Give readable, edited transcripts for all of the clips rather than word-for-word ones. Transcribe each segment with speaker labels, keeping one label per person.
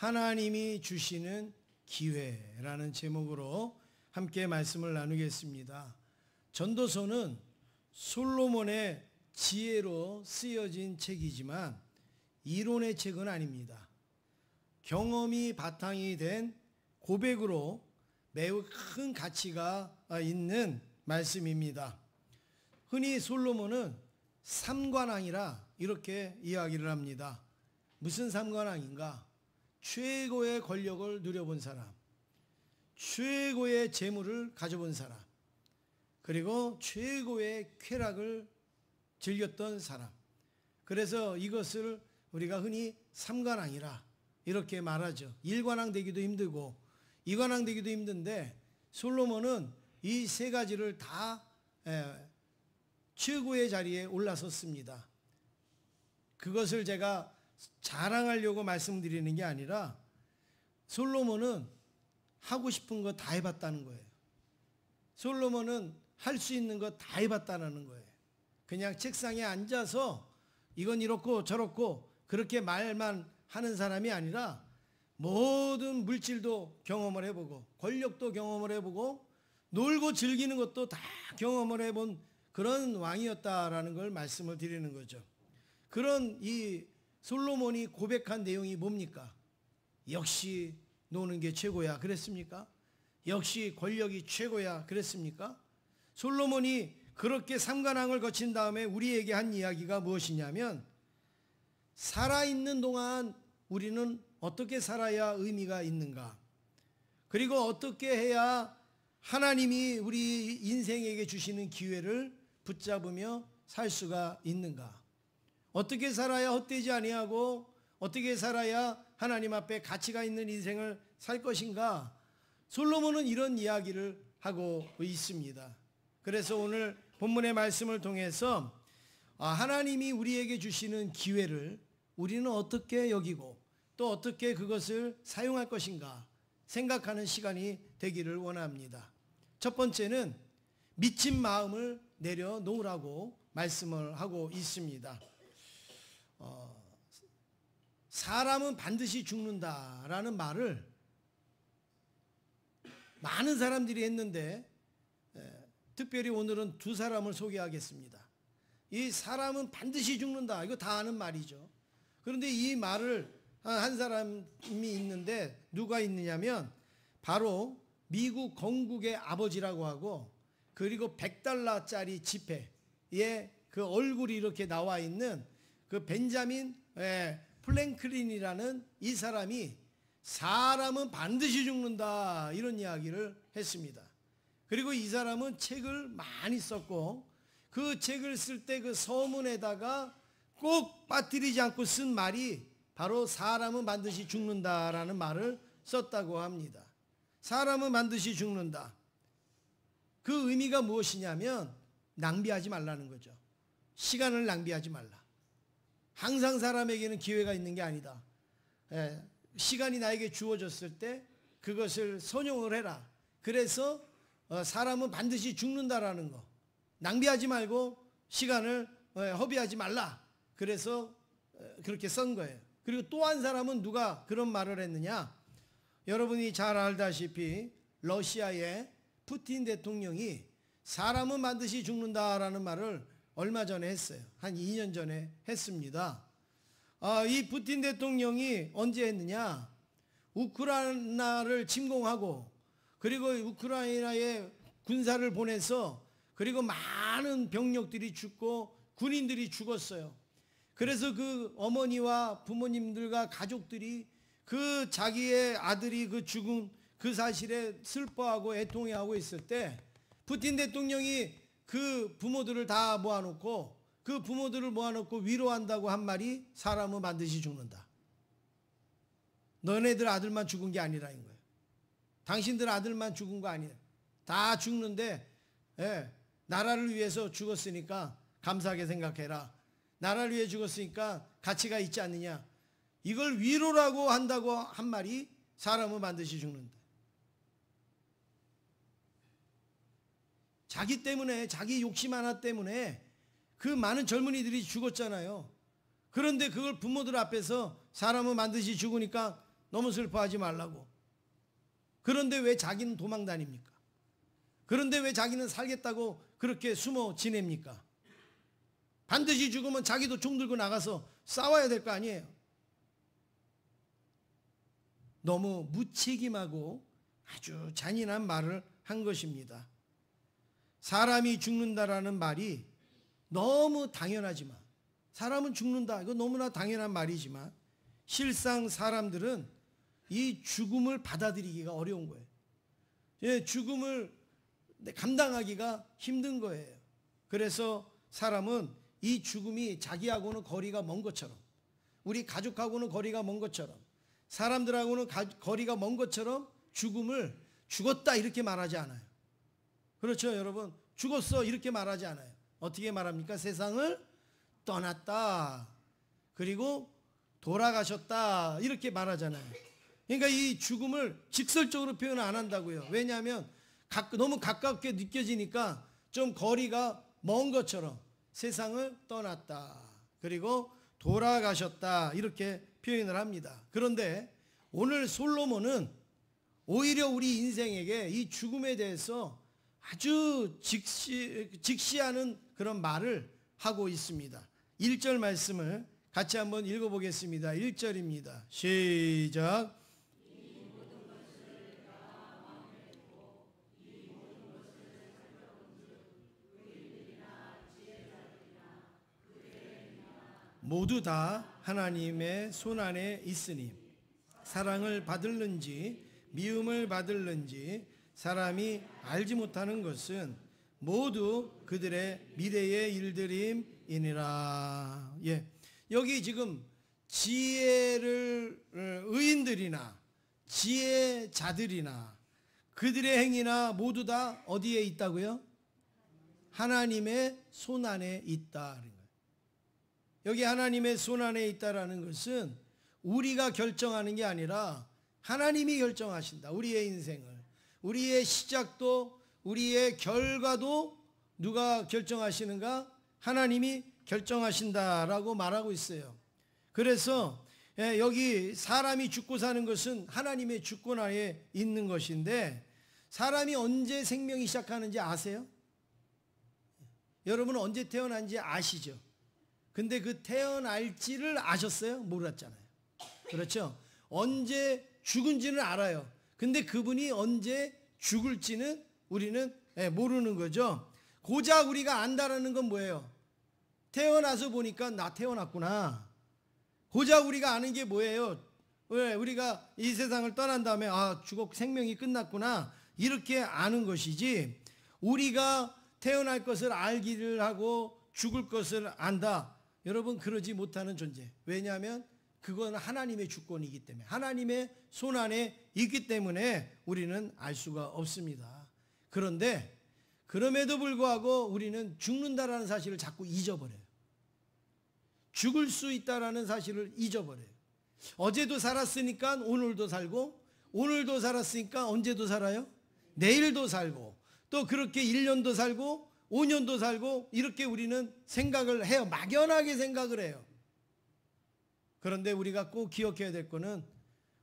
Speaker 1: 하나님이 주시는 기회라는 제목으로 함께 말씀을 나누겠습니다. 전도서는 솔로몬의 지혜로 쓰여진 책이지만 이론의 책은 아닙니다. 경험이 바탕이 된 고백으로 매우 큰 가치가 있는 말씀입니다. 흔히 솔로몬은 삼관왕이라 이렇게 이야기를 합니다. 무슨 삼관왕인가? 최고의 권력을 누려본 사람, 최고의 재물을 가져본 사람, 그리고 최고의 쾌락을 즐겼던 사람. 그래서 이것을 우리가 흔히 삼관왕이라 이렇게 말하죠. 일관왕 되기도 힘들고 이관왕 되기도 힘든데 솔로몬은 이 세 가지를 다 최고의 자리에 올라섰습니다. 그것을 제가 자랑하려고 말씀드리는 게 아니라 솔로몬은 하고 싶은 거 다 해봤다는 거예요. 솔로몬은 할 수 있는 거 다 해봤다는 거예요. 그냥 책상에 앉아서 이건 이렇고 저렇고 그렇게 말만 하는 사람이 아니라 모든 물질도 경험을 해보고 권력도 경험을 해보고 놀고 즐기는 것도 다 경험을 해본 그런 왕이었다라는 걸 말씀을 드리는 거죠. 그런 이 솔로몬이 고백한 내용이 뭡니까? 역시 노는 게 최고야 그랬습니까? 역시 권력이 최고야 그랬습니까? 솔로몬이 그렇게 삼관왕을 거친 다음에 우리에게 한 이야기가 무엇이냐면 살아있는 동안 우리는 어떻게 살아야 의미가 있는가? 그리고 어떻게 해야 하나님이 우리 인생에게 주시는 기회를 붙잡으며 살 수가 있는가? 어떻게 살아야 헛되지 아니하고 어떻게 살아야 하나님 앞에 가치가 있는 인생을 살 것인가? 솔로몬은 이런 이야기를 하고 있습니다. 그래서 오늘 본문의 말씀을 통해서 하나님이 우리에게 주시는 기회를 우리는 어떻게 여기고 또 어떻게 그것을 사용할 것인가 생각하는 시간이 되기를 원합니다. 첫 번째는 미친 마음을 내려놓으라고 말씀을 하고 있습니다. 사람은 반드시 죽는다라는 말을 많은 사람들이 했는데 특별히 오늘은 두 사람을 소개하겠습니다. 이 사람은 반드시 죽는다. 이거 다 아는 말이죠. 그런데 이 말을 한 사람이 있는데 누가 있느냐면 바로 미국 건국의 아버지라고 하고 그리고 $100짜리 지폐에 그 얼굴이 이렇게 나와 있는 그 벤자민 플랭클린이라는 이 사람이 사람은 반드시 죽는다 이런 이야기를 했습니다. 그리고 이 사람은 책을 많이 썼고 그 책을 쓸 때 그 서문에다가 꼭 빠뜨리지 않고 쓴 말이 바로 사람은 반드시 죽는다라는 말을 썼다고 합니다. 사람은 반드시 죽는다. 그 의미가 무엇이냐면 낭비하지 말라는 거죠. 시간을 낭비하지 말라. 항상 사람에게는 기회가 있는 게 아니다. 시간이 나에게 주어졌을 때 그것을 선용을 해라. 그래서 사람은 반드시 죽는다라는 거. 낭비하지 말고 시간을 허비하지 말라. 그래서 그렇게 쓴 거예요. 그리고 또 한 사람은 누가 그런 말을 했느냐? 여러분이 잘 알다시피 러시아의 푸틴 대통령이 사람은 반드시 죽는다라는 말을 얼마 전에 했어요. 한 2년 전에 했습니다. 이 푸틴 대통령이 언제 했느냐? 우크라이나를 침공하고 그리고 우크라이나에 군사를 보내서 그리고 많은 병력들이 죽고 군인들이 죽었어요. 그래서 그 어머니와 부모님들과 가족들이 그 자기의 아들이 그 죽은 그 사실에 슬퍼하고 애통해하고 있을 때 푸틴 대통령이 그 부모들을 다 모아놓고 그 부모들을 모아놓고 위로한다고 한 말이 사람은 반드시 죽는다. 너네들 아들만 죽은 게 아니라는 거예요. 당신들 아들만 죽은 거 아니에요. 다 죽는데 나라를 위해서 죽었으니까 감사하게 생각해라. 나라를 위해 죽었으니까 가치가 있지 않느냐. 이걸 위로라고 한다고 한 말이 사람은 반드시 죽는다. 자기 때문에 자기 욕심 하나 때문에 그 많은 젊은이들이 죽었잖아요. 그런데 그걸 부모들 앞에서 사람은 반드시 죽으니까 너무 슬퍼하지 말라고. 그런데 왜 자기는 도망 다닙니까? 그런데 왜 자기는 살겠다고 그렇게 숨어 지냅니까? 반드시 죽으면 자기도 총 들고 나가서 싸워야 될 거 아니에요. 너무 무책임하고 아주 잔인한 말을 한 것입니다. 사람이 죽는다라는 말이 너무 당연하지만, 사람은 죽는다, 이거 너무나 당연한 말이지만 실상 사람들은 이 죽음을 받아들이기가 어려운 거예요. 예, 죽음을 감당하기가 힘든 거예요. 그래서 사람은 이 죽음이 자기하고는 거리가 먼 것처럼, 우리 가족하고는 거리가 먼 것처럼, 사람들하고는 거리가 먼 것처럼 죽음을 죽었다 이렇게 말하지 않아요. 그렇죠, 여러분? 죽었어 이렇게 말하지 않아요. 어떻게 말합니까? 세상을 떠났다, 그리고 돌아가셨다 이렇게 말하잖아요. 그러니까 이 죽음을 직설적으로 표현 안 한다고요. 왜냐하면 너무 가깝게 느껴지니까 좀 거리가 먼 것처럼 세상을 떠났다, 그리고 돌아가셨다 이렇게 표현을 합니다. 그런데 오늘 솔로몬은 오히려 우리 인생에게 이 죽음에 대해서 아주 직시하는 그런 말을 하고 있습니다. 1절 말씀을 같이 한번 읽어보겠습니다. 1절입니다. 시작. 모두 다 하나님의 손안에 있으니 사랑을 받을는지 미움을 받을는지 사람이 알지 못하는 것은 모두 그들의 미래의 일들임이니라. 예, 여기 지금 지혜를 의인들이나 지혜자들이나 그들의 행위나 모두 다 어디에 있다고요? 하나님의 손안에 있다는 거예요. 여기 하나님의 손안에 있다라는 것은 우리가 결정하는 게 아니라 하나님이 결정하신다. 우리의 인생을, 우리의 시작도 우리의 결과도 누가 결정하시는가? 하나님이 결정하신다라고 말하고 있어요. 그래서 여기 사람이 죽고 사는 것은 하나님의 주권 하에 있는 것인데, 사람이 언제 생명이 시작하는지 아세요? 여러분은 언제 태어난지 아시죠? 근데 그 태어날지를 아셨어요? 몰랐잖아요. 그렇죠? 언제 죽은지는 알아요. 근데 그분이 언제 죽을지는 우리는 모르는 거죠. 고작 우리가 안다라는 건 뭐예요? 태어나서 보니까 나 태어났구나. 고작 우리가 아는 게 뭐예요? 왜 우리가 이 세상을 떠난 다음에 죽었고 생명이 끝났구나 이렇게 아는 것이지, 우리가 태어날 것을 알기를 하고 죽을 것을 안다, 여러분 그러지 못하는 존재. 왜냐하면 그건 하나님의 주권이기 때문에, 하나님의 손안에 있기 때문에 우리는 알 수가 없습니다. 그런데 그럼에도 불구하고 우리는 죽는다라는 사실을 자꾸 잊어버려요. 죽을 수 있다라는 사실을 잊어버려요. 어제도 살았으니까 오늘도 살고, 오늘도 살았으니까 언제도 살아요? 내일도 살고, 또 그렇게 1년도 살고 5년도 살고, 이렇게 우리는 생각을 해요. 막연하게 생각을 해요. 그런데 우리가 꼭 기억해야 될 거는,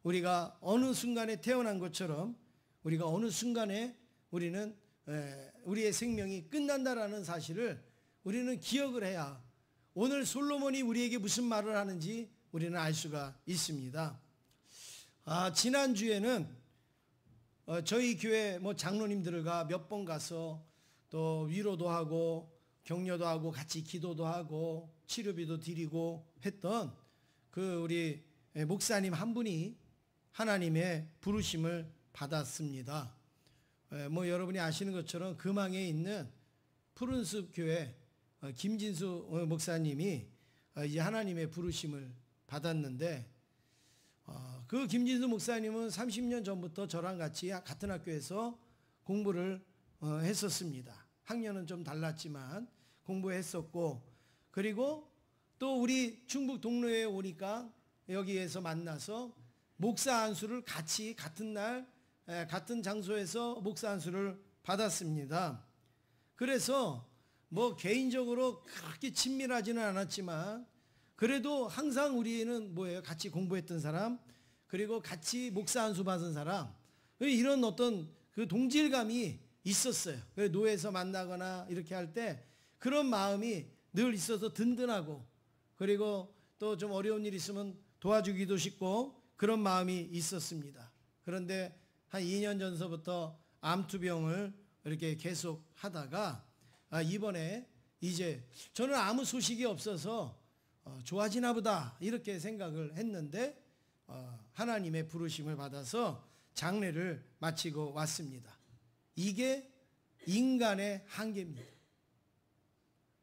Speaker 1: 우리가 어느 순간에 태어난 것처럼 우리가 어느 순간에 우리는 우리의 생명이 끝난다라는 사실을 우리는 기억을 해야 오늘 솔로몬이 우리에게 무슨 말을 하는지 우리는 알 수가 있습니다. 지난주에는 저희 교회 장로님들과 몇 번 가서 또 위로도 하고 격려도 하고 같이 기도도 하고 치료비도 드리고 했던 그 우리 목사님 한 분이 하나님의 부르심을 받았습니다. 여러분이 아시는 것처럼 금왕에 있는 푸른숲 교회 김진수 목사님이 이제 하나님의 부르심을 받았는데, 그 김진수 목사님은 30년 전부터 저랑 같이 같은 학교에서 공부를 했었습니다. 학년은 좀 달랐지만 공부했었고, 그리고 또 우리 충북 동로에 오니까 여기에서 만나서 목사 안수를 같이 같은 날 같은 장소에서 목사 안수를 받았습니다. 그래서 개인적으로 그렇게 친밀하지는 않았지만 그래도 항상 우리는 같이 공부했던 사람, 그리고 같이 목사 안수 받은 사람, 이런 어떤 그 동질감이 있었어요. 노예에서 만나거나 이렇게 할 때 그런 마음이 늘 있어서 든든하고, 그리고 또 좀 어려운 일 있으면 도와주기도 쉽고 그런 마음이 있었습니다. 그런데 한 2년 전서부터 암투병을 이렇게 계속 하다가 이번에 이제 저는 아무 소식이 없어서 좋아지나 보다 이렇게 생각을 했는데 하나님의 부르심을 받아서 장례를 마치고 왔습니다. 이게 인간의 한계입니다.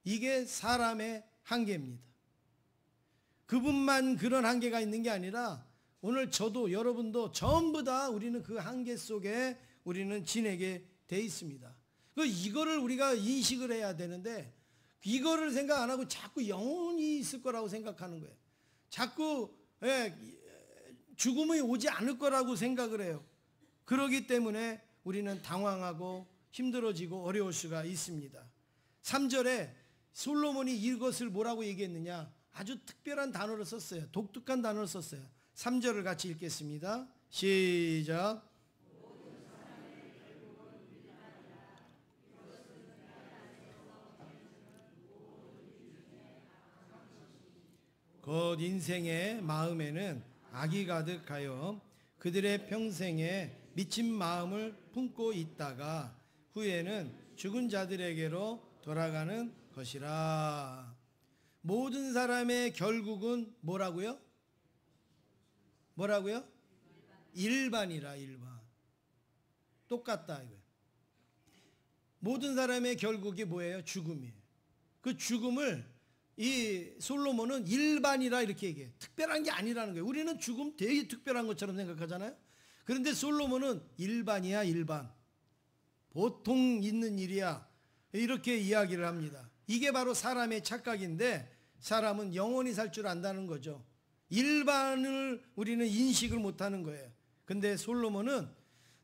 Speaker 1: 이게 사람의 한계입니다. 그분만 그런 한계가 있는 게 아니라 오늘 저도 여러분도 전부 다 우리는 그 한계 속에 우리는 지내게 돼 있습니다. 이거를 우리가 인식을 해야 되는데 이거를 생각 안 하고 자꾸 영원히 있을 거라고 생각하는 거예요. 자꾸 죽음이 오지 않을 거라고 생각을 해요. 그러기 때문에 우리는 당황하고 힘들어지고 어려울 수가 있습니다. 3절에 솔로몬이 이것을 뭐라고 얘기했느냐, 아주 특별한 단어를 썼어요. 독특한 단어를 썼어요. 3절을 같이 읽겠습니다. 시작. 곧 인생의 마음에는 악이 가득하여 그들의 평생에 미친 마음을 품고 있다가 후에는 죽은 자들에게로 돌아가는 것이라. 모든 사람의 결국은 뭐라고요? 뭐라고요? 일반이라. 일반. 똑같다 이거예요. 모든 사람의 결국이 뭐예요? 죽음이에요. 그 죽음을 이 솔로몬은 일반이라 이렇게 얘기해요. 특별한 게 아니라는 거예요. 우리는 죽음 되게 특별한 것처럼 생각하잖아요. 그런데 솔로몬은 일반이야. 일반. 보통 있는 일이야. 이렇게 이야기를 합니다. 이게 바로 사람의 착각인데 사람은 영원히 살 줄 안다는 거죠. 일반을 우리는 인식을 못하는 거예요. 근데 솔로몬은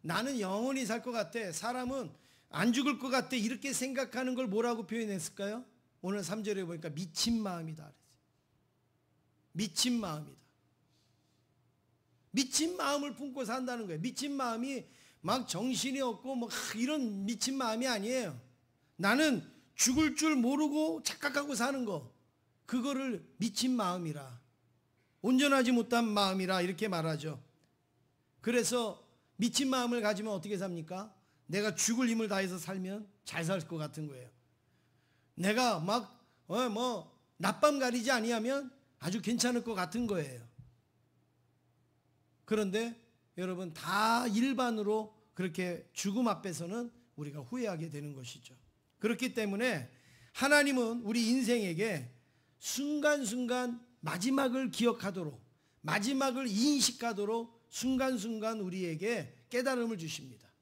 Speaker 1: 나는 영원히 살 것 같아, 사람은 안 죽을 것 같아, 이렇게 생각하는 걸 뭐라고 표현했을까요? 오늘 3절에 보니까 미친 마음이다. 미친 마음이다. 미친 마음을 품고 산다는 거예요. 미친 마음이 막 정신이 없고 뭐 이런 미친 마음이 아니에요. 나는 죽을 줄 모르고 착각하고 사는 거, 그거를 미친 마음이라, 온전하지 못한 마음이라 이렇게 말하죠. 그래서 미친 마음을 가지면 어떻게 삽니까? 내가 죽을 힘을 다해서 살면 잘 살 것 같은 거예요. 내가 막 낮밤 가리지 아니하면 아주 괜찮을 것 같은 거예요. 그런데 여러분, 다 일반으로 그렇게 죽음 앞에서는 우리가 후회하게 되는 것이죠. 그렇기 때문에 하나님은 우리 인생에게 순간순간 마지막을 기억하도록, 마지막을 인식하도록 순간순간 우리에게 깨달음을 주십니다.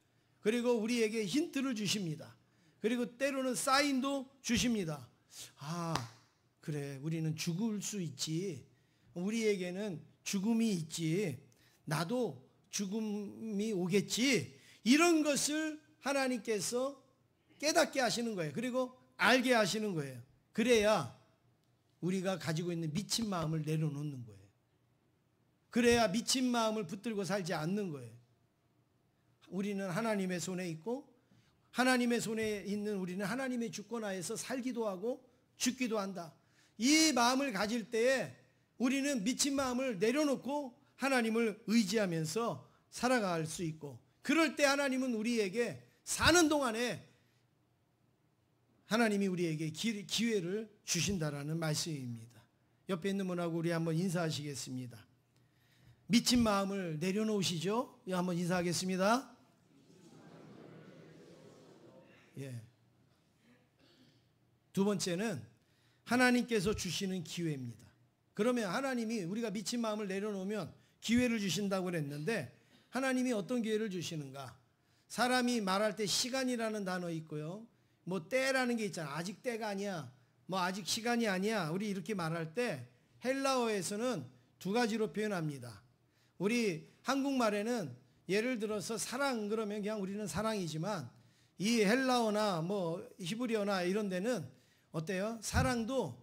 Speaker 1: 그리고 우리에게 힌트를 주십니다. 그리고 때로는 사인도 주십니다. 아, 그래, 우리는 죽을 수 있지. 우리에게는 죽음이 있지. 나도 죽음이 오겠지. 이런 것을 하나님께서 깨닫게 하시는 거예요. 그리고 알게 하시는 거예요. 그래야 우리가 가지고 있는 미친 마음을 내려놓는 거예요. 그래야 미친 마음을 붙들고 살지 않는 거예요. 우리는 하나님의 손에 있고, 하나님의 손에 있는 우리는 하나님의 주권하에서 살기도 하고 죽기도 한다. 이 마음을 가질 때에 우리는 미친 마음을 내려놓고 하나님을 의지하면서 살아갈 수 있고, 그럴 때 하나님은 우리에게 사는 동안에 하나님이 우리에게 기회를 주신다라는 말씀입니다. 옆에 있는 분하고 우리 한번 인사하시겠습니다. 미친 마음을 내려놓으시죠? 한번 인사하겠습니다. 예. 두 번째는 하나님께서 주시는 기회입니다. 그러면 하나님이 우리가 미친 마음을 내려놓으면 기회를 주신다고 그랬는데, 하나님이 어떤 기회를 주시는가? 사람이 말할 때 시간이라는 단어 있고요, 뭐 때라는 게 있잖아. 아직 때가 아니야, 뭐 아직 시간이 아니야, 우리 이렇게 말할 때 헬라어에서는 두 가지로 표현합니다. 우리 한국말에는 예를 들어서 사랑 그러면 그냥 우리는 사랑이지만, 이 헬라어나 뭐 히브리어나 이런 데는 어때요? 사랑도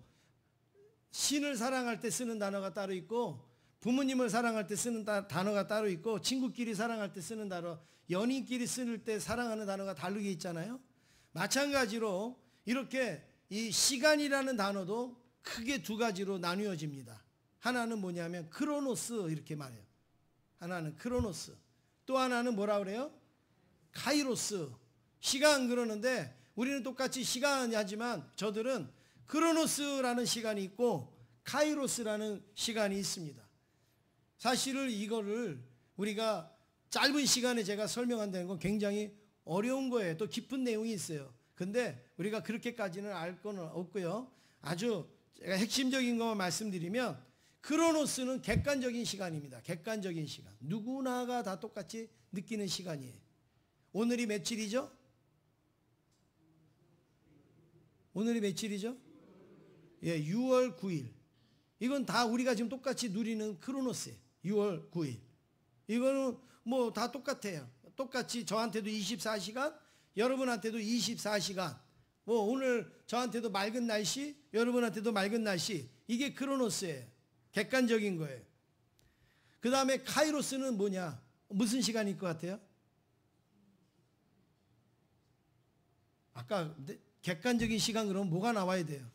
Speaker 1: 신을 사랑할 때 쓰는 단어가 따로 있고 부모님을 사랑할 때 쓰는 단어가 따로 있고 친구끼리 사랑할 때 쓰는 단어, 연인끼리 쓸 때 사랑하는 단어가 다르게 있잖아요. 마찬가지로 이렇게 이 시간이라는 단어도 크게 두 가지로 나뉘어집니다. 하나는 뭐냐면 크로노스 이렇게 말해요. 하나는 크로노스, 또 하나는 뭐라 그래요? 카이로스. 시간 그러는데 우리는 똑같이 시간 하지만 저들은 크로노스라는 시간이 있고 카이로스라는 시간이 있습니다. 사실은 이거를 우리가 짧은 시간에 제가 설명한다는 건 굉장히 어려운 거예요. 또 깊은 내용이 있어요. 근데 우리가 그렇게까지는 알 건 없고요. 아주 제가 핵심적인 것만 말씀드리면 크로노스는 객관적인 시간입니다. 객관적인 시간. 누구나가 다 똑같이 느끼는 시간이에요. 오늘이 며칠이죠? 오늘이 며칠이죠? 예, 6월 9일. 이건 다 우리가 지금 똑같이 누리는 크로노스예요. 6월 9일. 이거는 뭐 다 똑같아요. 똑같이 저한테도 24시간, 여러분한테도 24시간. 뭐 오늘 저한테도 맑은 날씨, 여러분한테도 맑은 날씨. 이게 크로노스예요. 객관적인 거예요. 그 다음에 카이로스는 뭐냐? 무슨 시간일 것 같아요? 아까 객관적인 시간 그러면 뭐가 나와야 돼요?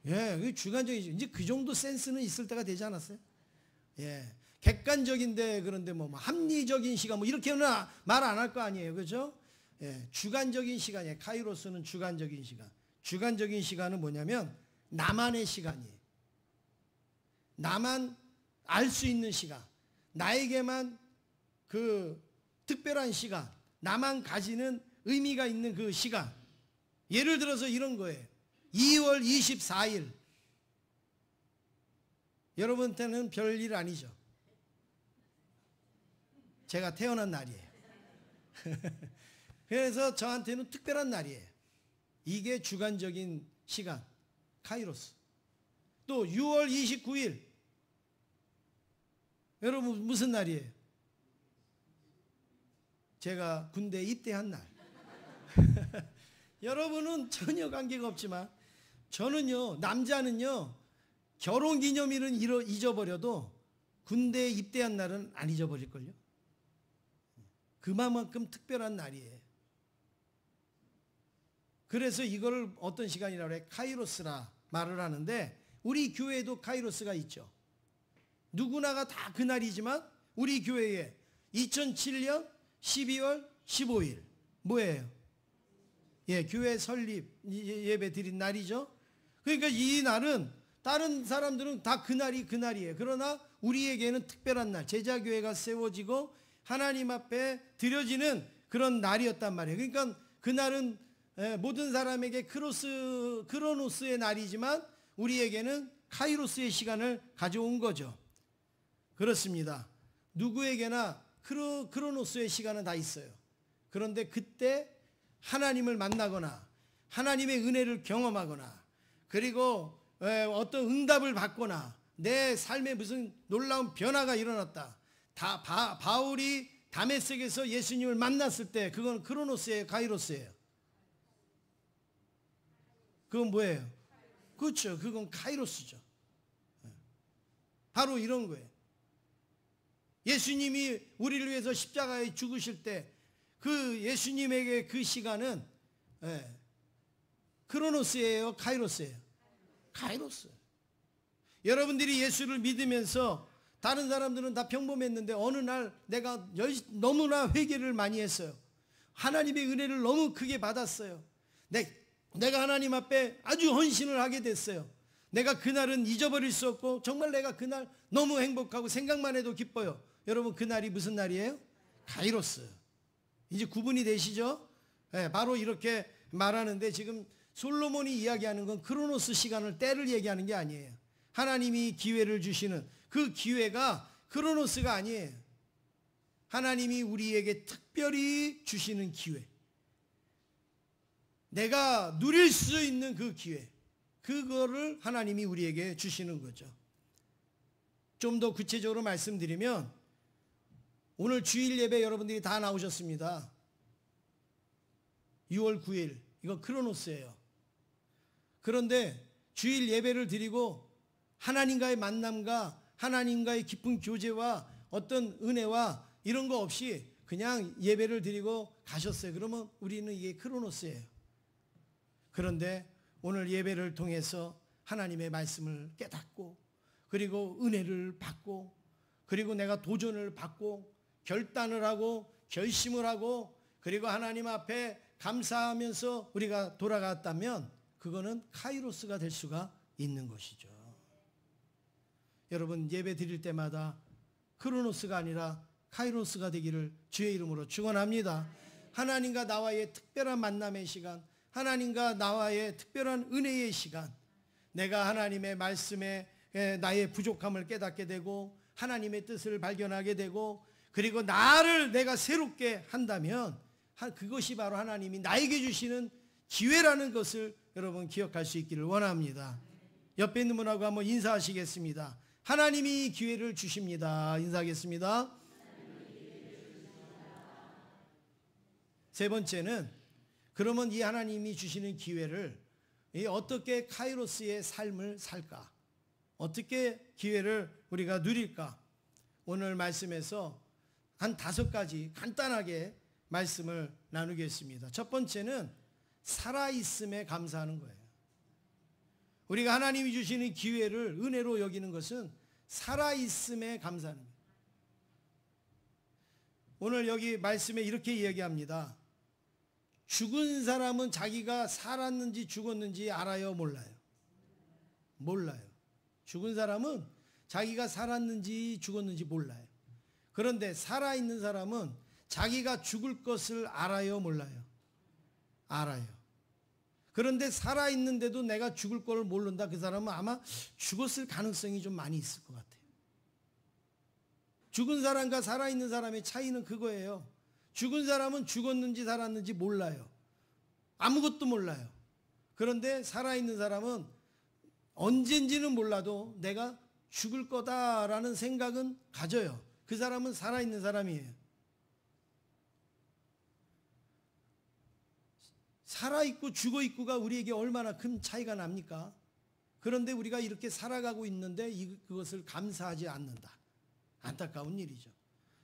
Speaker 1: 예, 주관적인, 이제 그 정도 센스는 있을 때가 되지 않았어요? 예. 객관적인데 그런데 뭐 합리적인 시간 뭐 이렇게는 말 안 할 거 아니에요. 그죠? 예. 주관적인 시간이에요. 카이로스는 주관적인 시간. 주관적인 시간은 뭐냐면 나만의 시간이에요. 나만 알 수 있는 시간. 나에게만 그 특별한 시간. 나만 가지는 의미가 있는 그 시간. 예를 들어서 이런 거예요. 2월 24일. 여러분한테는 별일 아니죠. 제가 태어난 날이에요. 그래서 저한테는 특별한 날이에요. 이게 주관적인 시간, 카이로스. 또 6월 29일. 여러분 무슨 날이에요? 제가 군대에 입대한 날. 여러분은 전혀 관계가 없지만 저는요, 남자는요, 결혼기념일은 잊어버려도 군대에 입대한 날은 안 잊어버릴걸요. 그만큼 특별한 날이에요. 그래서 이걸 어떤 시간이라고 해요? 카이로스라 말을 하는데 우리 교회에도 카이로스가 있죠. 누구나가 다 그날이지만 우리 교회에 2007년 12월 15일 뭐예요? 예, 교회 설립 예배 드린 날이죠. 그러니까 이 날은 다른 사람들은 다 그날이 그날이에요. 그러나 우리에게는 특별한 날, 제자교회가 세워지고 하나님 앞에 드려지는 그런 날이었단 말이에요. 그러니까 그날은 모든 사람에게 크로노스의 날이지만 우리에게는 카이로스의 시간을 가져온 거죠. 그렇습니다. 누구에게나 크로노스의 시간은 다 있어요. 그런데 그때 하나님을 만나거나 하나님의 은혜를 경험하거나 그리고 어떤 응답을 받거나 내 삶에 무슨 놀라운 변화가 일어났다. 바울이 다메섹에서 예수님을 만났을 때 그건 크로노스예요, 카이로스예요? 그건 뭐예요? 그렇죠. 그건 카이로스죠. 바로 이런 거예요. 예수님이 우리를 위해서 십자가에 죽으실 때 그 예수님에게 그 시간은 크로노스예요, 카이로스예요? 카이로스. 여러분들이 예수를 믿으면서 다른 사람들은 다 평범했는데 어느 날 내가 너무나 회개를 많이 했어요. 하나님의 은혜를 너무 크게 받았어요. 내가 하나님 앞에 아주 헌신을 하게 됐어요. 내가 그날은 잊어버릴 수 없고 정말 내가 그날 너무 행복하고 생각만 해도 기뻐요. 여러분 그날이 무슨 날이에요? 카이로스. 이제 구분이 되시죠? 네, 바로 이렇게 말하는데 지금 솔로몬이 이야기하는 건 크로노스 시간을 때를 얘기하는 게 아니에요. 하나님이 기회를 주시는 그 기회가 크로노스가 아니에요. 하나님이 우리에게 특별히 주시는 기회. 내가 누릴 수 있는 그 기회. 그거를 하나님이 우리에게 주시는 거죠. 좀 더 구체적으로 말씀드리면 오늘 주일 예배 여러분들이 다 나오셨습니다. 6월 9일 이거 크로노스예요. 그런데 주일 예배를 드리고 하나님과의 만남과 하나님과의 깊은 교제와 어떤 은혜와 이런 거 없이 그냥 예배를 드리고 가셨어요. 그러면 우리는 이게 크로노스예요. 그런데 오늘 예배를 통해서 하나님의 말씀을 깨닫고 그리고 은혜를 받고 그리고 내가 도전을 받고 결단을 하고 결심을 하고 그리고 하나님 앞에 감사하면서 우리가 돌아갔다면 그거는 카이로스가 될 수가 있는 것이죠. 여러분 예배 드릴 때마다 크로노스가 아니라 카이로스가 되기를 주의 이름으로 축원합니다. 하나님과 나와의 특별한 만남의 시간, 하나님과 나와의 특별한 은혜의 시간, 내가 하나님의 말씀에 나의 부족함을 깨닫게 되고 하나님의 뜻을 발견하게 되고 그리고 나를 내가 새롭게 한다면 그것이 바로 하나님이 나에게 주시는 기회라는 것을 여러분 기억할 수 있기를 원합니다. 옆에 있는 분하고 한번 인사하시겠습니다. 하나님이 기회를 주십니다. 인사하겠습니다. 세 번째는 그러면 이 하나님이 주시는 기회를 어떻게 카이로스의 삶을 살까? 어떻게 기회를 우리가 누릴까? 오늘 말씀에서 한 5가지 간단하게 말씀을 나누겠습니다. 첫 번째는 살아있음에 감사하는 거예요. 우리가 하나님이 주시는 기회를 은혜로 여기는 것은 살아있음에 감사하는 거예요. 오늘 여기 말씀에 이렇게 이야기합니다. 죽은 사람은 자기가 살았는지 죽었는지 알아요? 몰라요? 몰라요. 죽은 사람은 자기가 살았는지 죽었는지 몰라요. 그런데 살아있는 사람은 자기가 죽을 것을 알아요? 몰라요? 알아요. 그런데 살아있는데도 내가 죽을 걸 모른다. 그 사람은 아마 죽었을 가능성이 좀 많이 있을 것 같아요. 죽은 사람과 살아있는 사람의 차이는 그거예요. 죽은 사람은 죽었는지 살았는지 몰라요. 아무것도 몰라요. 그런데 살아있는 사람은 언젠지는 몰라도 내가 죽을 거다라는 생각은 가져요. 그 사람은 살아있는 사람이에요. 살아있고 죽어있고가 우리에게 얼마나 큰 차이가 납니까? 그런데 우리가 이렇게 살아가고 있는데 그것을 감사하지 않는다. 안타까운 일이죠.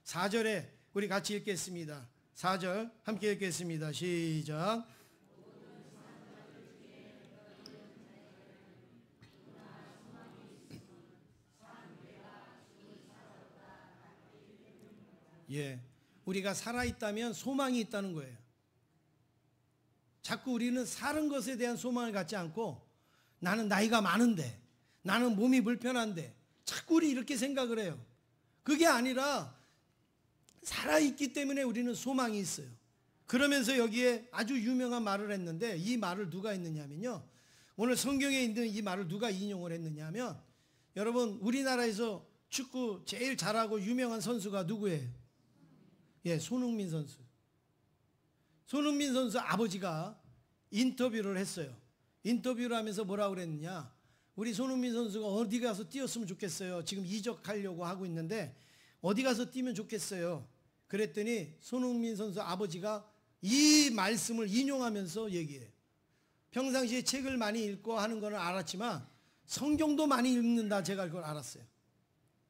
Speaker 1: 4절에 우리 같이 읽겠습니다. 4절 함께 읽겠습니다. 시작. 예, 우리가 살아있다면 소망이 있다는 거예요. 자꾸 우리는 사는 것에 대한 소망을 갖지 않고 나는 나이가 많은데 나는 몸이 불편한데 자꾸 우리 이렇게 생각을 해요. 그게 아니라 살아있기 때문에 우리는 소망이 있어요. 그러면서 여기에 아주 유명한 말을 했는데 이 말을 누가 했느냐면요. 오늘 성경에 있는 이 말을 누가 인용을 했느냐면 여러분 우리나라에서 축구 제일 잘하고 유명한 선수가 누구예요? 예, 손흥민 선수. 손흥민 선수 아버지가 인터뷰를 했어요. 인터뷰를 하면서 뭐라고 그랬느냐. 우리 손흥민 선수가 어디 가서 뛰었으면 좋겠어요. 지금 이적하려고 하고 있는데 어디 가서 뛰면 좋겠어요. 그랬더니 손흥민 선수 아버지가 이 말씀을 인용하면서 얘기해요. 평상시에 책을 많이 읽고 하는 건 알았지만 성경도 많이 읽는다 제가 그걸 알았어요.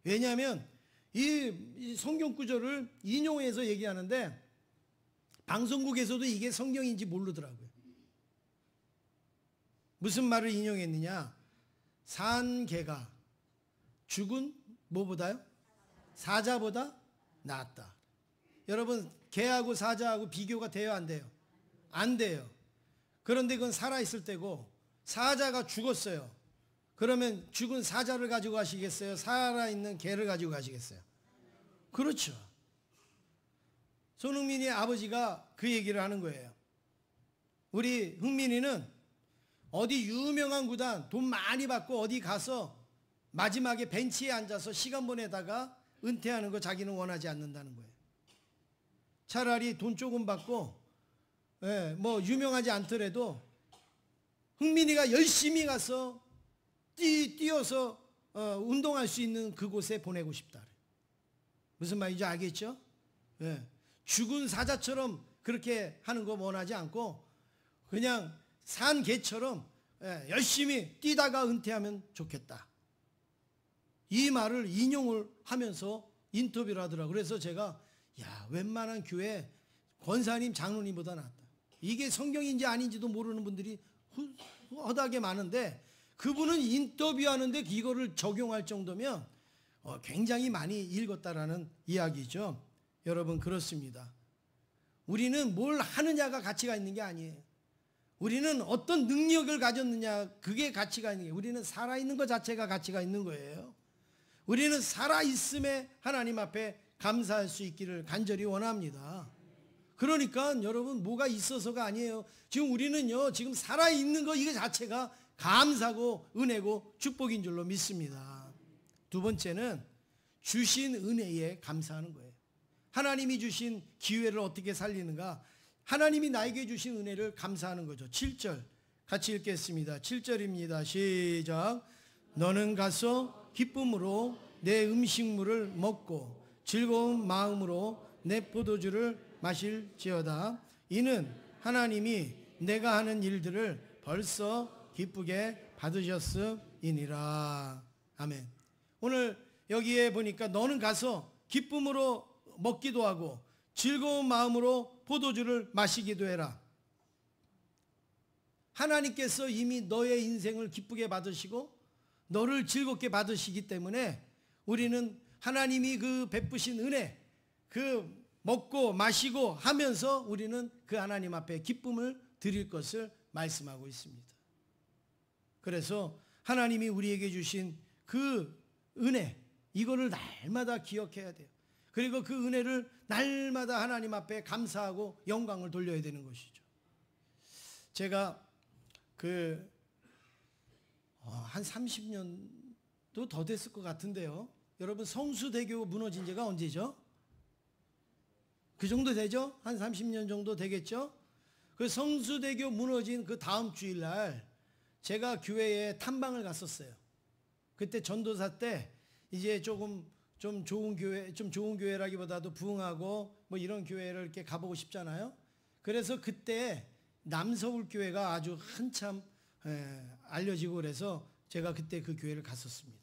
Speaker 1: 왜냐하면 이 성경 구절을 인용해서 얘기하는데 방송국에서도 이게 성경인지 모르더라고요. 무슨 말을 인용했느냐. 산 개가 죽은 뭐보다요? 사자보다 낫다. 여러분 개하고 사자하고 비교가 돼요 안 돼요? 안 돼요. 그런데 그건 살아있을 때고 사자가 죽었어요. 그러면 죽은 사자를 가지고 가시겠어요? 살아있는 개를 가지고 가시겠어요? 그렇죠. 손흥민의 아버지가 그 얘기를 하는 거예요. 우리 흥민이는 어디 유명한 구단 돈 많이 받고 어디 가서 마지막에 벤치에 앉아서 시간 보내다가 은퇴하는 거 자기는 원하지 않는다는 거예요. 차라리 돈 조금 받고 뭐 유명하지 않더라도 흥민이가 열심히 가서 뛰어서 운동할 수 있는 그곳에 보내고 싶다. 무슨 말인지 알겠죠? 예. 죽은 사자처럼 그렇게 하는 거 원하지 않고 그냥 산 개처럼 열심히 뛰다가 은퇴하면 좋겠다. 이 말을 인용을 하면서 인터뷰를 하더라고요. 그래서 제가 웬만한 교회 권사님 장로님보다 낫다. 이게 성경인지 아닌지도 모르는 분들이 허다하게 많은데 그분은 인터뷰하는데 이거를 적용할 정도면 굉장히 많이 읽었다라는 이야기죠. 여러분, 그렇습니다. 우리는 뭘 하느냐가 가치가 있는 게 아니에요. 우리는 어떤 능력을 가졌느냐, 그게 가치가 있는 게, 우리는 살아있는 것 자체가 가치가 있는 거예요. 우리는 살아있음에 하나님 앞에 감사할 수 있기를 간절히 원합니다. 그러니까 여러분, 뭐가 있어서가 아니에요. 지금 우리는요, 지금 살아있는 거 이거 자체가 감사고 은혜고 축복인 줄로 믿습니다. 두 번째는 주신 은혜에 감사하는 거예요. 하나님이 주신 기회를 어떻게 살리는가? 하나님이 나에게 주신 은혜를 감사하는 거죠. 7절 같이 읽겠습니다. 7절입니다. 시작. 너는 가서 기쁨으로 내 음식물을 먹고 즐거운 마음으로 내 포도주를 마실지어다. 이는 하나님이 내가 하는 일들을 벌써 기쁘게 받으셨음이니라. 아멘. 오늘 여기에 보니까 너는 가서 기쁨으로 먹기도 하고 즐거운 마음으로 포도주를 마시기도 해라. 하나님께서 이미 너의 인생을 기쁘게 받으시고 너를 즐겁게 받으시기 때문에 우리는 하나님이 그 베푸신 은혜, 그 먹고 마시고 하면서 우리는 그 하나님 앞에 기쁨을 드릴 것을 말씀하고 있습니다. 그래서 하나님이 우리에게 주신 그 은혜, 이거를 날마다 기억해야 돼요. 그리고 그 은혜를 날마다 하나님 앞에 감사하고 영광을 돌려야 되는 것이죠. 제가 한 30년도 더 됐을 것 같은데요. 여러분, 성수대교 무너진 지가 언제죠? 그 정도 되죠? 한 30년 정도 되겠죠? 그 성수대교 무너진 그 다음 주일날 제가 교회에 탐방을 갔었어요. 그때 전도사 때 이제 좀 좋은 교회라기보다도 부흥하고 뭐 이런 교회를 이렇게 가보고 싶잖아요. 그래서 그때 남서울 교회가 아주 한참 알려지고 그래서 제가 그때 그 교회를 갔었습니다.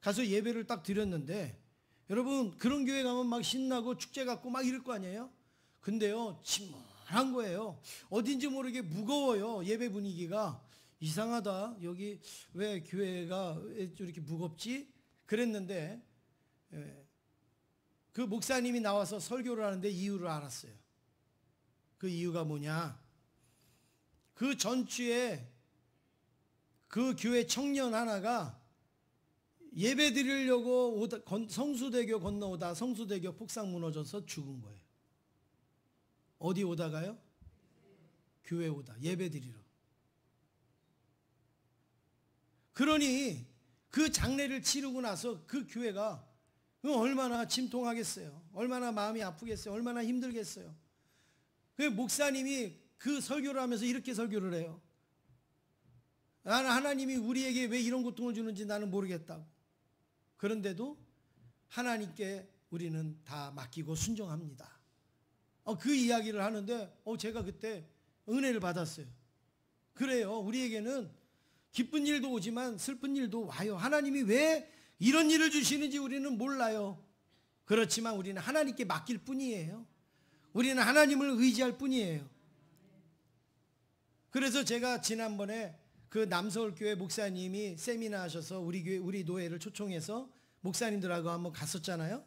Speaker 1: 가서 예배를 딱 드렸는데 여러분, 그런 교회 가면 막 신나고 축제 같고 막 이럴 거 아니에요? 근데요, 침울한 거예요. 어딘지 모르게 무거워요. 예배 분위기가. 이상하다. 여기 왜 교회가 왜 이렇게 무겁지? 그랬는데 그 목사님이 나와서 설교를 하는데 이유를 알았어요. 그 이유가 뭐냐? 그 전주에 그 교회 청년 하나가 예배 드리려고 성수대교 건너오다 성수대교 폭삭 무너져서 죽은 거예요. 어디 오다가요? 교회 오다 예배 드리러. 그러니 그 장례를 치르고 나서 그 교회가 얼마나 침통하겠어요. 얼마나 마음이 아프겠어요. 얼마나 힘들겠어요. 그 목사님이 그 설교를 하면서 이렇게 설교를 해요. 나는 하나님이 우리에게 왜 이런 고통을 주는지 나는 모르겠다고. 그런데도 하나님께 우리는 다 맡기고 순종합니다. 그 이야기를 하는데 제가 그때 은혜를 받았어요. 그래요. 우리에게는 기쁜 일도 오지만 슬픈 일도 와요. 하나님이 왜 이런 일을 주시는지 우리는 몰라요. 그렇지만 우리는 하나님께 맡길 뿐이에요. 우리는 하나님을 의지할 뿐이에요. 그래서 제가 지난번에 그 남서울교회 목사님이 세미나 하셔서 우리 노예를 초청해서 목사님들하고 한번 갔었잖아요.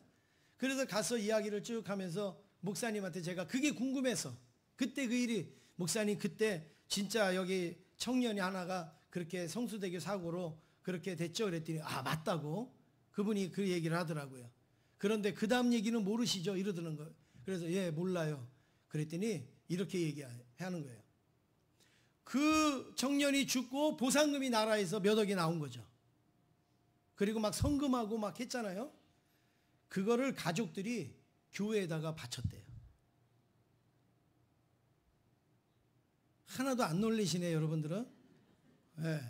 Speaker 1: 그래서 가서 이야기를 쭉 하면서 목사님한테 제가 그게 궁금해서 그때 그 일이 목사님 그때 진짜 여기 청년이 하나가 그렇게 성수대교 사고로 그렇게 됐죠. 그랬더니 맞다고 그분이 그 얘기를 하더라고요. 그런데 그 다음 얘기는 모르시죠? 이러더는 거예요. 그래서 예 몰라요. 그랬더니 이렇게 얘기하는 거예요. 그 청년이 죽고 보상금이 나라에서 몇 억이 나온 거죠. 그리고 막 성금하고 막 했잖아요. 그거를 가족들이 교회에다가 바쳤대요. 하나도 안 놀리시네 여러분들은. 네.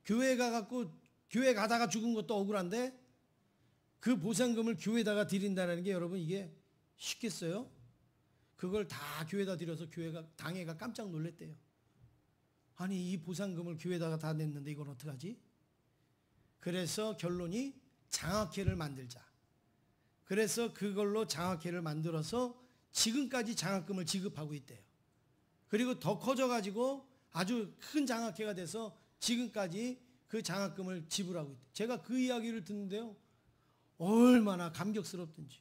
Speaker 1: 교회 가다가 죽은 것도 억울한데 그 보상금을 교회에다가 드린다는 게 여러분 이게 쉽겠어요? 그걸 다 교회에다 드려서 당회가 깜짝 놀랐대요. 아니 이 보상금을 교회에다가 다 냈는데 이걸 어떡하지? 그래서 결론이 장학회를 만들자. 그래서 그걸로 장학회를 만들어서 지금까지 장학금을 지급하고 있대요. 그리고 더 커져가지고 아주 큰 장학회가 돼서 지금까지 그 장학금을 지불하고 있대요. 제가 그 이야기를 듣는데요, 얼마나 감격스럽든지.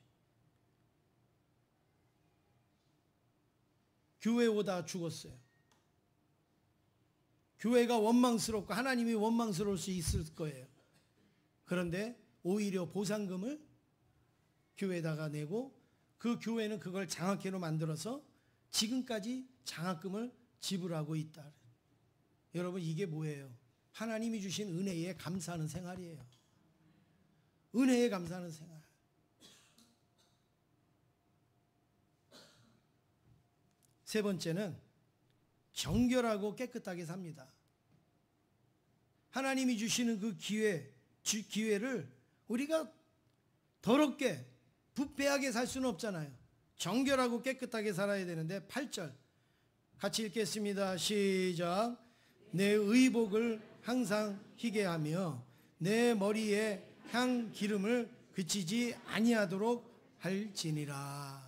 Speaker 1: 교회 오다 죽었어요. 교회가 원망스럽고 하나님이 원망스러울 수 있을 거예요. 그런데 오히려 보상금을 교회에다가 내고 그 교회는 그걸 장학회로 만들어서 지금까지 장학금을 지불하고 있다. 여러분, 이게 뭐예요? 하나님이 주신 은혜에 감사하는 생활이에요. 은혜에 감사하는 생활. 세 번째는 정결하고 깨끗하게 삽니다. 하나님이 주시는 그 기회를 우리가 더럽게 부패하게 살 수는 없잖아요. 정결하고 깨끗하게 살아야 되는데 8절 같이 읽겠습니다. 시작. 내 의복을 항상 희게 하며 내 머리에 향 기름을 그치지 아니하도록 할지니라.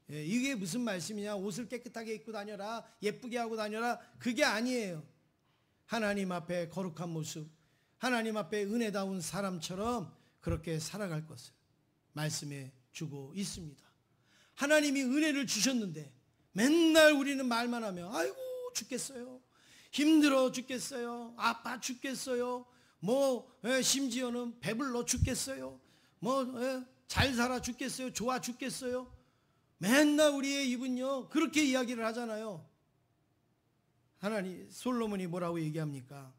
Speaker 1: 이게 무슨 말씀이냐? 옷을 깨끗하게 입고 다녀라, 예쁘게 하고 다녀라, 그게 아니에요. 하나님 앞에 거룩한 모습, 하나님 앞에 은혜다운 사람처럼 그렇게 살아갈 것을 말씀해 주고 있습니다. 하나님이 은혜를 주셨는데 맨날 우리는 말만 하며 아이고 죽겠어요, 힘들어 죽겠어요, 아파 죽겠어요, 심지어는 배불러 죽겠어요, 잘 살아 죽겠어요, 좋아 죽겠어요. 맨날 우리의 입은요 그렇게 이야기를 하잖아요. 솔로몬이 뭐라고 얘기합니까?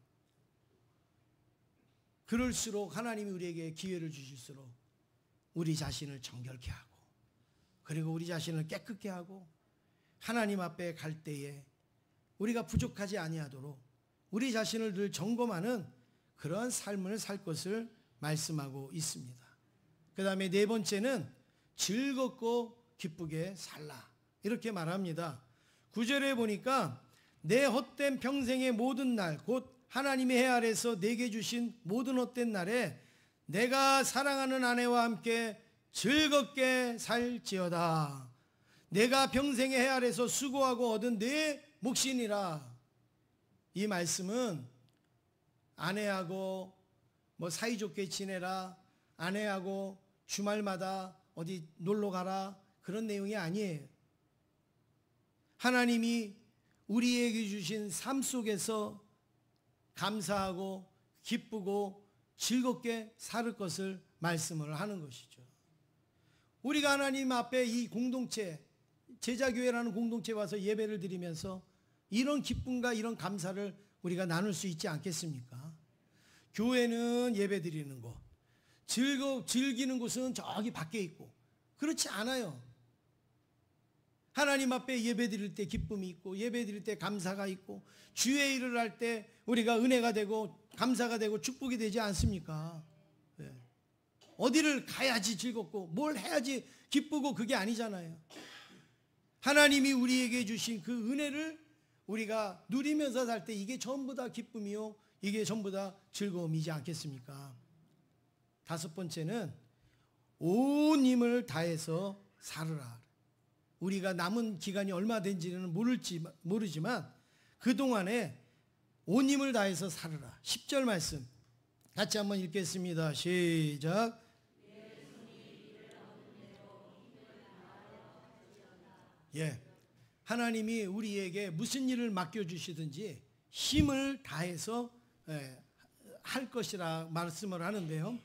Speaker 1: 그럴수록 하나님이 우리에게 기회를 주실수록 우리 자신을 정결케 하고, 그리고 우리 자신을 깨끗게 하고, 하나님 앞에 갈 때에 우리가 부족하지 아니하도록 우리 자신을 늘 점검하는 그런 삶을 살 것을 말씀하고 있습니다. 그 다음에 네 번째는 즐겁고 기쁘게 살라, 이렇게 말합니다. 9절에 보니까 내 헛된 평생의 모든 날, 곧 하나님의 해 아래서 내게 주신 모든 헛된 날에 내가 사랑하는 아내와 함께 즐겁게 살지어다. 내가 평생의 해 아래서 수고하고 얻은 내 몫이니라. 이 말씀은 아내하고 사이좋게 지내라, 아내하고 주말마다 어디 놀러 가라, 그런 내용이 아니에요. 하나님이 우리에게 주신 삶 속에서 감사하고 기쁘고 즐겁게 살 것을 말씀을 하는 것이죠. 우리가 하나님 앞에 이 공동체, 제자교회라는 공동체에 와서 예배를 드리면서 이런 기쁨과 이런 감사를 우리가 나눌 수 있지 않겠습니까? 교회는 예배 드리는 곳, 즐기는 곳은 저기 밖에 있고, 그렇지 않아요. 하나님 앞에 예배 드릴 때 기쁨이 있고, 예배 드릴 때 감사가 있고, 주의 일을 할 때 우리가 은혜가 되고 감사가 되고 축복이 되지 않습니까? 네. 어디를 가야지 즐겁고 뭘 해야지 기쁘고 그게 아니잖아요. 하나님이 우리에게 주신 그 은혜를 우리가 누리면서 살 때 이게 전부 다 기쁨이요, 이게 전부 다 즐거움이지 않겠습니까? 다섯 번째는 온 힘을 다해서 살으라. 우리가 남은 기간이 얼마 된지는 모르지만 그동안에 온 힘을 다해서 살으라. 10절 말씀 같이 한번 읽겠습니다. 시작. 하나님이 우리에게 무슨 일을 맡겨주시든지 힘을 다해서 할 것이라 말씀을 하는데요,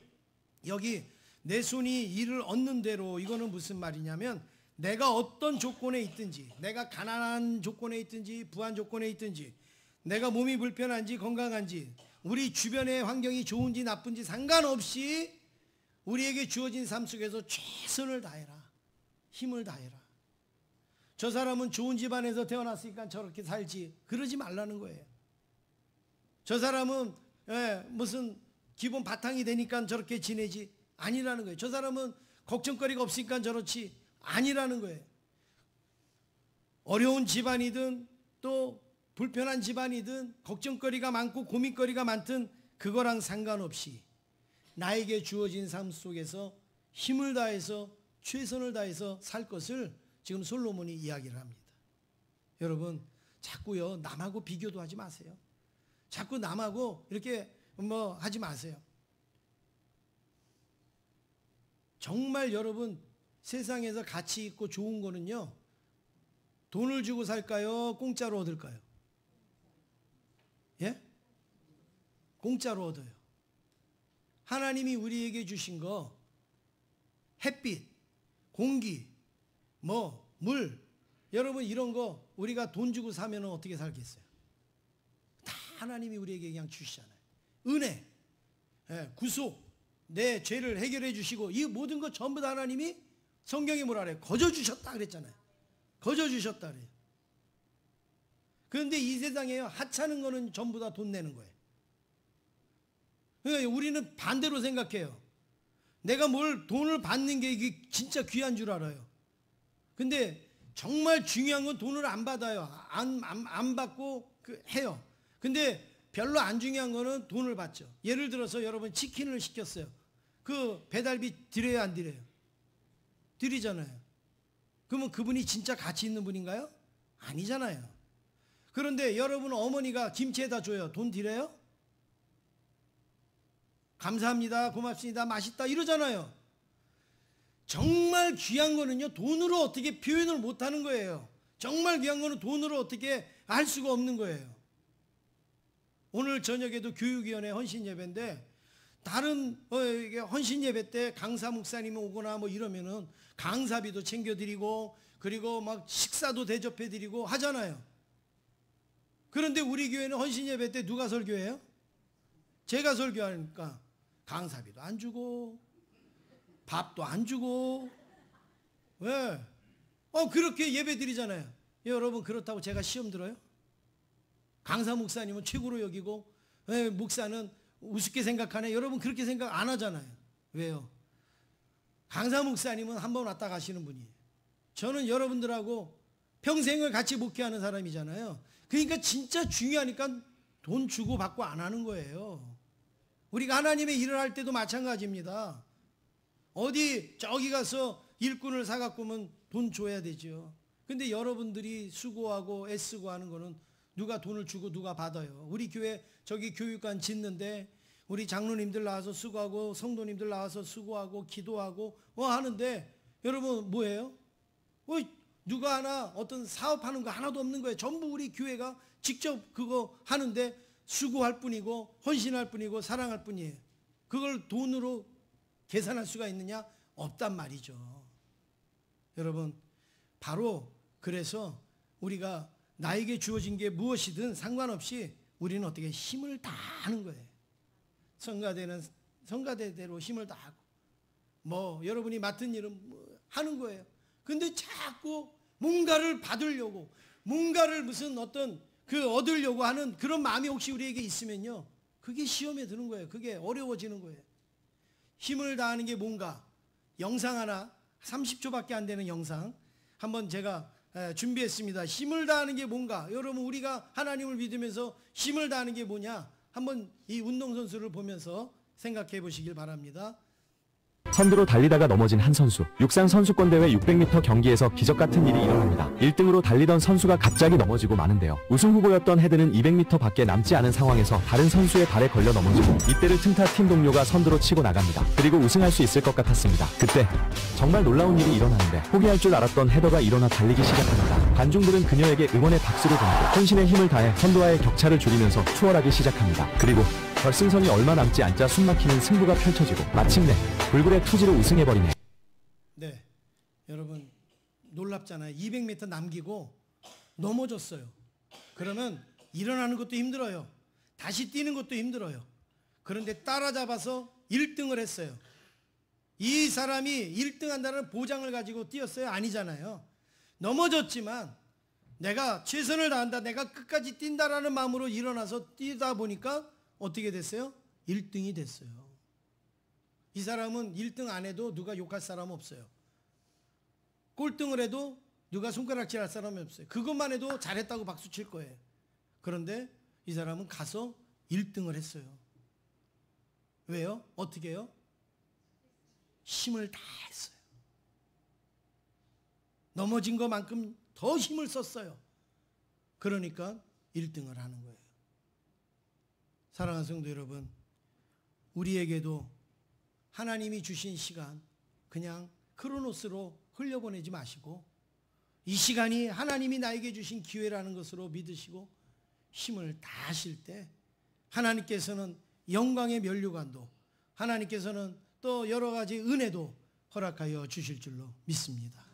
Speaker 1: 여기 내 손이 이를 얻는 대로, 이거는 무슨 말이냐면 내가 어떤 조건에 있든지, 내가 가난한 조건에 있든지 부한 조건에 있든지, 내가 몸이 불편한지 건강한지, 우리 주변의 환경이 좋은지 나쁜지 상관없이 우리에게 주어진 삶 속에서 최선을 다해라, 힘을 다해라. 저 사람은 좋은 집안에서 태어났으니까 저렇게 살지, 그러지 말라는 거예요. 저 사람은 무슨 기본 바탕이 되니까 저렇게 지내지, 아니라는 거예요. 저 사람은 걱정거리가 없으니까 저렇지, 아니라는 거예요. 어려운 집안이든 또 불편한 집안이든 걱정거리가 많고 고민거리가 많든 그거랑 상관없이 나에게 주어진 삶 속에서 힘을 다해서 최선을 다해서 살 것을 지금 솔로몬이 이야기를 합니다. 여러분 자꾸요 남하고 비교도 하지 마세요. 자꾸 남하고 이렇게 뭐 하지 마세요. 정말 여러분 세상에서 가치 있고 좋은 거는요, 돈을 주고 살까요? 공짜로 얻을까요? 예? 공짜로 얻어요. 하나님이 우리에게 주신 거, 햇빛, 공기, 뭐 물, 여러분 이런 거 우리가 돈 주고 사면 어떻게 살겠어요? 다 하나님이 우리에게 그냥 주시잖아요. 은혜, 구속, 내 죄를 해결해 주시고 이 모든 것 전부 다 하나님이 성경에 뭐라 그래요? 거저 주셨다 그랬잖아요. 거저 주셨다 그래요. 그런데 이 세상에요, 하찮은 거는 전부 다 돈 내는 거예요. 그러니까 우리는 반대로 생각해요. 내가 뭘 돈을 받는 게 이게 진짜 귀한 줄 알아요. 근데 정말 중요한 건 돈을 안 받아요. 안 받고 해요. 근데 별로 안 중요한 거는 돈을 받죠. 예를 들어서 여러분 치킨을 시켰어요. 그 배달비 드려야 안 드려요? 드리잖아요. 그러면 그분이 진짜 가치 있는 분인가요? 아니잖아요. 그런데 여러분 어머니가 김치에다 줘요. 돈 드려요? 감사합니다, 고맙습니다, 맛있다 이러잖아요. 정말 귀한 거는요 돈으로 어떻게 표현을 못하는 거예요. 정말 귀한 거는 돈으로 어떻게 할 수가 없는 거예요. 오늘 저녁에도 교육위원회 헌신예배인데 다른 이게 헌신예배 때 강사 목사님이 오거나 뭐 이러면은 강사비도 챙겨드리고 그리고 막 식사도 대접해드리고 하잖아요. 그런데 우리 교회는 헌신예배 때 누가 설교해요? 제가 설교하니까 강사비도 안 주고 밥도 안 주고 왜? 그렇게 예배 드리잖아요. 여러분 그렇다고 제가 시험 들어요? 강사 목사님은 최고로 여기고 목사는 우습게 생각하네. 여러분 그렇게 생각 안 하잖아요. 왜요? 강사 목사님은 한 번 왔다 가시는 분이에요. 저는 여러분들하고 평생을 같이 목회하는 사람이잖아요. 그러니까 진짜 중요하니까 돈 주고 받고 안 하는 거예요. 우리가 하나님의 일을 할 때도 마찬가지입니다. 어디 저기 가서 일꾼을 사갖고 오면 돈 줘야 되죠. 근데 여러분들이 수고하고 애쓰고 하는 거는 누가 돈을 주고 누가 받아요. 우리 교회 저기 교육관 짓는데 우리 장로님들 나와서 수고하고 성도님들 나와서 수고하고 기도하고 하는데 여러분 뭐예요? 누가 하나 어떤 사업하는 거 하나도 없는 거예요. 전부 우리 교회가 직접 그거 하는데 수고할 뿐이고 헌신할 뿐이고 사랑할 뿐이에요. 그걸 돈으로 계산할 수가 있느냐? 없단 말이죠. 여러분 바로 그래서 우리가 나에게 주어진 게 무엇이든 상관없이 우리는 어떻게 힘을 다하는 거예요. 성가대는 성가대대로 힘을 다하고 뭐 여러분이 맡은 일은 뭐 하는 거예요. 근데 자꾸 뭔가를 받으려고 뭔가를 무슨 어떤 얻으려고 하는 그런 마음이 혹시 우리에게 있으면요, 그게 시험에 드는 거예요. 그게 어려워지는 거예요. 힘을 다하는 게 뭔가 영상 하나 30초밖에 안 되는 영상 한번 제가 준비했습니다. 힘을 다하는 게 뭔가, 여러분 우리가 하나님을 믿으면서 힘을 다하는 게 뭐냐 한번 이 운동선수를 보면서 생각해 보시길 바랍니다.
Speaker 2: 선두로 달리다가 넘어진 한 선수. 육상 선수권 대회 600m 경기에서 기적 같은 일이 일어납니다. 1등으로 달리던 선수가 갑자기 넘어지고 마는데요. 우승 후보였던 헤드는 200m 밖에 남지 않은 상황에서 다른 선수의 발에 걸려 넘어지고 이때를 틈타 팀 동료가 선두로 치고 나갑니다. 그리고 우승할 수 있을 것 같았습니다. 그때 정말 놀라운 일이 일어나는데 포기할 줄 알았던 헤더가 일어나 달리기 시작합니다. 관중들은 그녀에게 응원의 박수를 보내고 혼신의 힘을 다해 선두와의 격차를 줄이면서 추월하기 시작합니다. 그리고 결승선이 얼마 남지 않자 숨막히는 승부가 펼쳐지고 마침내 불굴의 투지로 우승해버리네.
Speaker 1: 네, 여러분 놀랍잖아요. 200m 남기고 넘어졌어요. 그러면 일어나는 것도 힘들어요. 다시 뛰는 것도 힘들어요. 그런데 따라잡아서 1등을 했어요. 이 사람이 1등 한다는 보장을 가지고 뛰었어요? 아니잖아요. 넘어졌지만 내가 최선을 다한다, 내가 끝까지 뛴다라는 마음으로 일어나서 뛰다 보니까 어떻게 됐어요? 1등이 됐어요. 이 사람은 1등 안 해도 누가 욕할 사람 없어요. 꼴등을 해도 누가 손가락질 할 사람이 없어요. 그것만 해도 잘했다고 박수 칠 거예요. 그런데 이 사람은 가서 1등을 했어요. 왜요? 어떻게 해요? 힘을 다 했어요. 넘어진 것만큼 더 힘을 썼어요. 그러니까 1등을 하는 거예요. 사랑하는 성도 여러분, 우리에게도 하나님이 주신 시간 그냥 크로노스로 흘려보내지 마시고 이 시간이 하나님이 나에게 주신 기회라는 것으로 믿으시고 힘을 다하실 때 하나님께서는 영광의 면류관도 하나님께서는 또 여러 가지 은혜도 허락하여 주실 줄로 믿습니다.